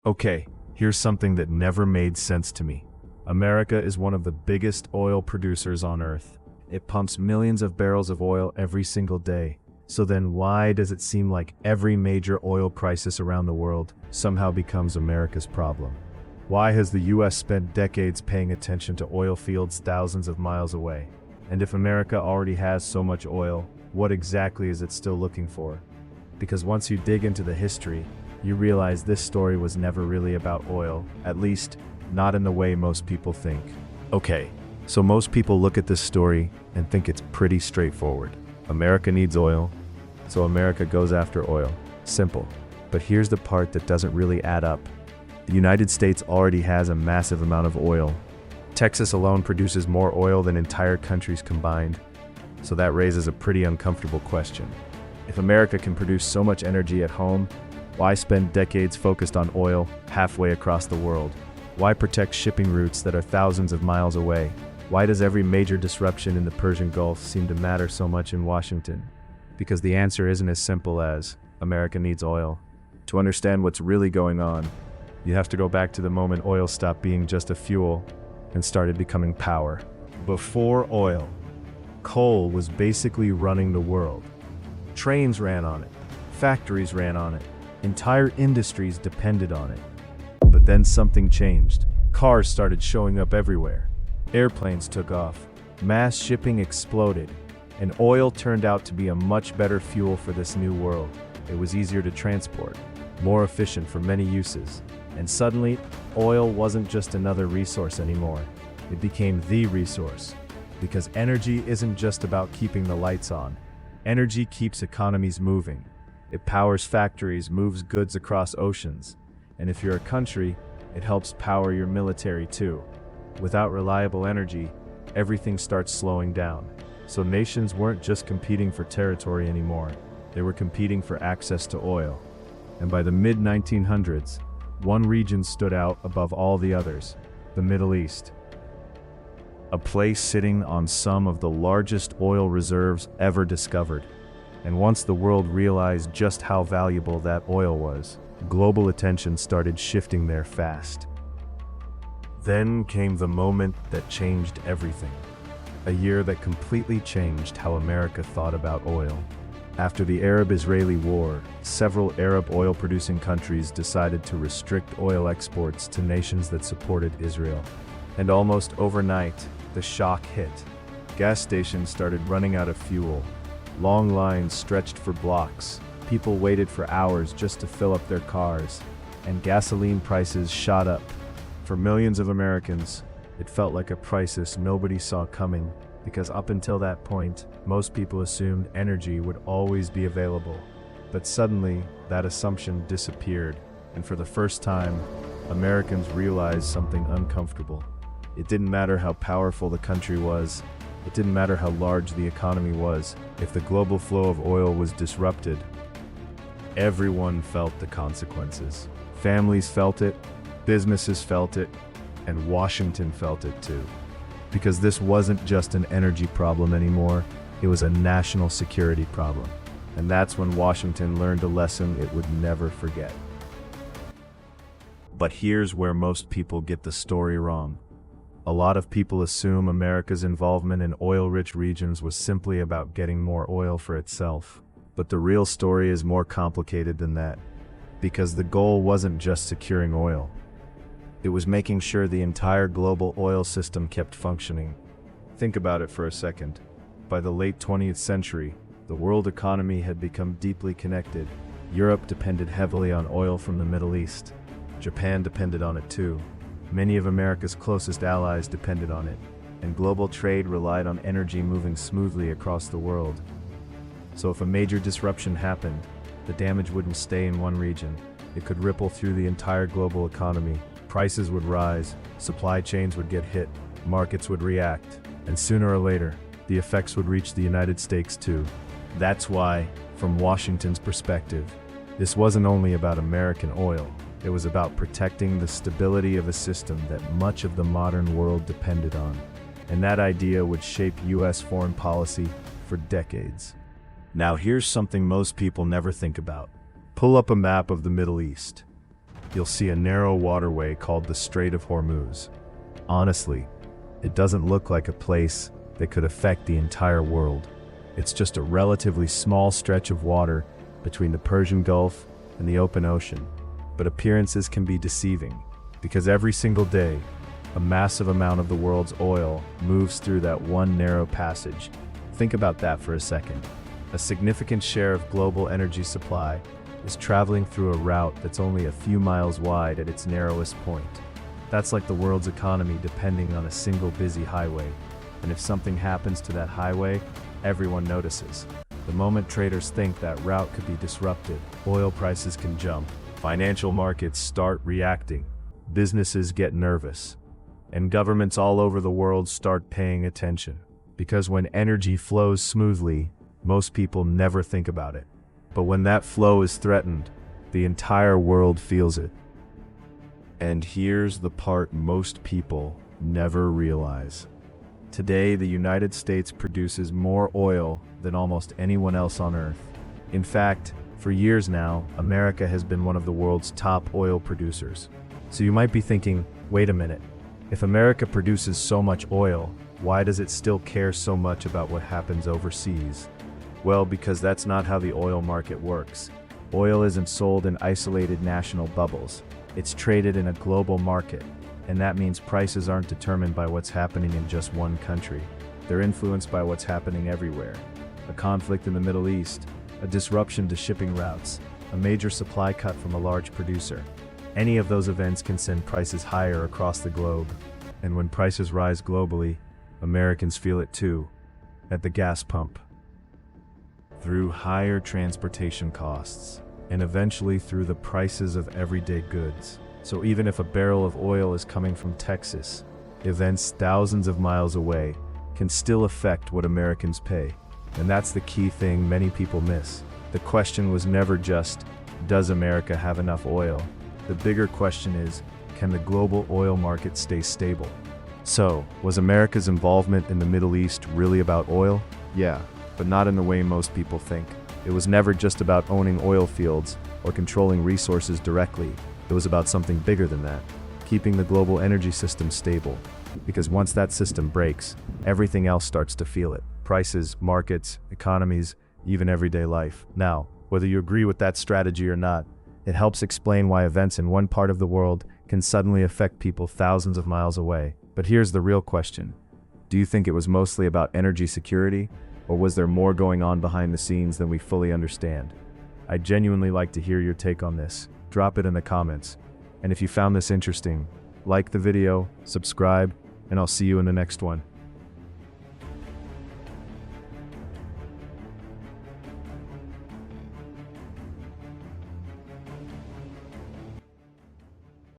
Okay, here's something that never made sense to me. America is one of the biggest oil producers on Earth. It pumps millions of barrels of oil every single day. So then why does it seem like every major oil crisis around the world somehow becomes America's problem? Why has the US spent decades paying attention to oil fields thousands of miles away? And if America already has so much oil, what exactly is it still looking for? Because once you dig into the history, you realize this story was never really about oil, at least not in the way most people think. Okay, so most people look at this story and think it's pretty straightforward. America needs oil, so America goes after oil. Simple. But here's the part that doesn't really add up. The United States already has a massive amount of oil. Texas alone produces more oil than entire countries combined, so that raises a pretty uncomfortable question. If America can produce so much energy at home, why spend decades focused on oil halfway across the world? Why protect shipping routes that are thousands of miles away? Why does every major disruption in the Persian Gulf seem to matter so much in Washington? Because the answer isn't as simple as America needs oil. To understand what's really going on, you have to go back to the moment oil stopped being just a fuel and started becoming power. Before oil, coal was basically running the world. Trains ran on it, factories ran on it, entire industries depended on it. But then something changed. Cars started showing up everywhere. Airplanes took off, mass shipping exploded, and oil turned out to be a much better fuel for this new world. It was easier to transport, more efficient for many uses, and suddenly, oil wasn't just another resource anymore. It became the resource. Because energy isn't just about keeping the lights on. Energy keeps economies moving. It powers factories, moves goods across oceans. And if you're a country, it helps power your military too. Without reliable energy, everything starts slowing down. So nations weren't just competing for territory anymore. They were competing for access to oil. And by the mid-1900s, one region stood out above all the others, the Middle East. A place sitting on some of the largest oil reserves ever discovered. And once the world realized just how valuable that oil was, global attention started shifting there fast. Then came the moment that changed everything. A year that completely changed how America thought about oil. After the Arab-Israeli War, several Arab oil-producing countries decided to restrict oil exports to nations that supported Israel. And almost overnight, the shock hit. Gas stations started running out of fuel. Long lines stretched for blocks. People waited for hours just to fill up their cars. And gasoline prices shot up. For millions of Americans, it felt like a crisis nobody saw coming, because up until that point, most people assumed energy would always be available. But suddenly, that assumption disappeared, and for the first time, Americans realized something uncomfortable. It didn't matter how powerful the country was, it didn't matter how large the economy was, if the global flow of oil was disrupted, everyone felt the consequences. Families felt it, businesses felt it, and Washington felt it too. Because this wasn't just an energy problem anymore, it was a national security problem. And that's when Washington learned a lesson it would never forget. But here's where most people get the story wrong. A lot of people assume America's involvement in oil-rich regions was simply about getting more oil for itself. But the real story is more complicated than that. Because the goal wasn't just securing oil. It was making sure the entire global oil system kept functioning. Think about it for a second. By the late 20th century, the world economy had become deeply connected. Europe depended heavily on oil from the Middle East. Japan depended on it too. Many of America's closest allies depended on it, and global trade relied on energy moving smoothly across the world. So if a major disruption happened, the damage wouldn't stay in one region. It could ripple through the entire global economy. Prices would rise, supply chains would get hit, markets would react, and sooner or later, the effects would reach the United States too. That's why, from Washington's perspective, this wasn't only about American oil. It was about protecting the stability of a system that much of the modern world depended on. And that idea would shape US foreign policy for decades. Now here's something most people never think about. Pull up a map of the Middle East. you'll see a narrow waterway called the Strait of Hormuz. Honestly, it doesn't look like a place that could affect the entire world. It's just a relatively small stretch of water between the Persian Gulf and the open ocean. But appearances can be deceiving, because every single day, a massive amount of the world's oil moves through that one narrow passage. Think about that for a second. A significant share of global energy supply is traveling through a route that's only a few miles wide at its narrowest point. That's like the world's economy depending on a single busy highway. And if something happens to that highway, everyone notices. The moment traders think that route could be disrupted, oil prices can jump. Financial markets start reacting. Businesses get nervous. And governments all over the world start paying attention. Because when energy flows smoothly, most people never think about it. But when that flow is threatened, the entire world feels it. And here's the part most people never realize. Today, the United States produces more oil than almost anyone else on Earth. In fact, for years now, America has been one of the world's top oil producers. So you might be thinking, wait a minute, if America produces so much oil, why does it still care so much about what happens overseas? Well, because that's not how the oil market works. Oil isn't sold in isolated national bubbles. It's traded in a global market, and that means prices aren't determined by what's happening in just one country. They're influenced by what's happening everywhere. A conflict in the Middle East, a disruption to shipping routes, a major supply cut from a large producer. Any of those events can send prices higher across the globe. And when prices rise globally, Americans feel it too, at the gas pump. Through higher transportation costs, and eventually through the prices of everyday goods. So even if a barrel of oil is coming from Texas, events thousands of miles away can still affect what Americans pay. And that's the key thing many people miss. The question was never just, does America have enough oil? The bigger question is, can the global oil market stay stable? So, was America's involvement in the Middle East really about oil? Yeah, but not in the way most people think. It was never just about owning oil fields or controlling resources directly. It was about something bigger than that, keeping the global energy system stable. Because once that system breaks, everything else starts to feel it. Prices, markets, economies, even everyday life. Now, whether you agree with that strategy or not, it helps explain why events in one part of the world can suddenly affect people thousands of miles away. But here's the real question. Do you think it was mostly about energy security? Or was there more going on behind the scenes than we fully understand? I'd genuinely like to hear your take on this. Drop it in the comments. And if you found this interesting, like the video, subscribe, and I'll see you in the next one.